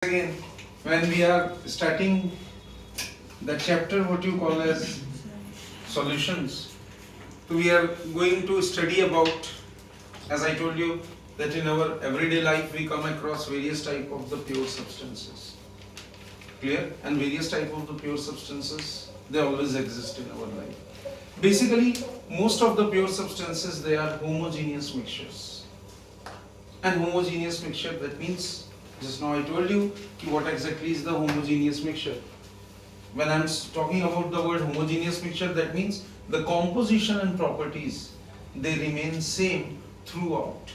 Again, when we are starting the chapter what you call as solutions, we are going to study about, as I told you, that in our everyday life we come across various type of the pure substances. Clear? And various type of the pure substances, they always exist in our life. Basically, most of the pure substances, they are homogeneous mixtures. And homogeneous mixture, that means, just now I told you what exactly is the homogeneous mixture. When I am talking about the word homogeneous mixture, that means the composition and properties, they remain same throughout.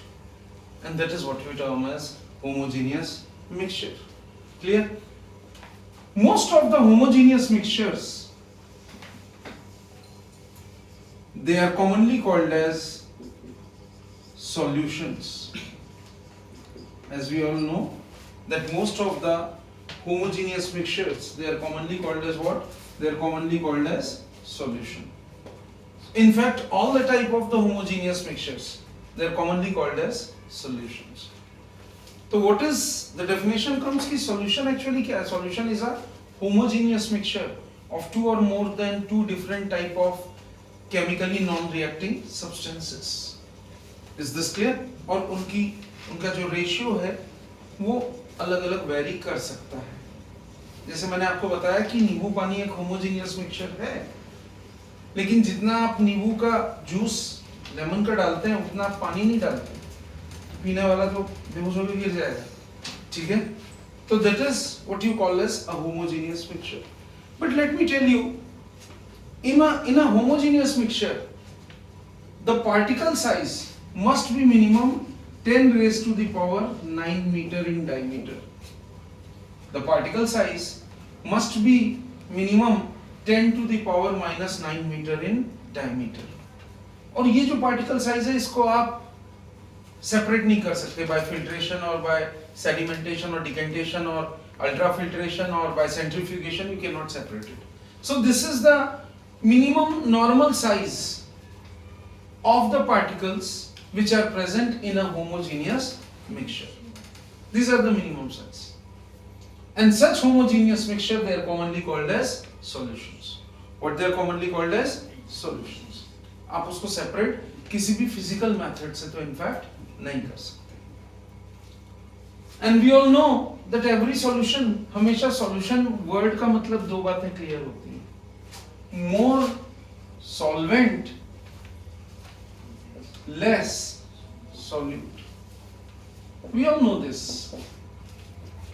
And that is what we term as homogeneous mixture. Clear? Most of the homogeneous mixtures, they are commonly called as solutions. As we all know, that most of the homogeneous mixtures, they are commonly called as what? They are commonly called as solution. In fact, all the type of the homogeneous mixtures, they are commonly called as solutions. So what is the definition comes ki solution actually kya hai? Solution is a homogeneous mixture of two or more than two different type of chemically non-reacting substances. Is this clear? और उनका जो ratio है वो अलग अलग very कर सकता है. जैसे मैंने आपको बताया कि नींबू पानी एक होमोजेनियस मिक्सचर है, लेकिन जितना आप नींबू का जूस लेमन का डालते हैं उतना आप पानी नहीं डालते, पीने वाला तो बेहोश होकर गिर जाएगा. ठीक है, तो that is what you call as a homogeneous mixture. But let me tell you, in a homogeneous mixture, the particle size must be minimum 10 raised to the power 9 meter in diameter. The particle size must be minimum 10 to the power minus 9 meter in diameter. और ये जो particle size है इसको आप separate नहीं कर सकते by filtration or by sedimentation or decantation or ultrafiltration or by centrifugation. You cannot separate it. So this is the minimum normal size of the particles which are present in a homogeneous mixture. These are the minimum size. And such homogeneous mixture, they are commonly called as solutions. What they are commonly called as solutions. आप उसको separate किसी भी physical method से तो in fact नहीं कर सकते. And we all know that every solution, हमेशा solution word का मतलब दो बातें clear होती हैं. More solvent, less solute. We all know this.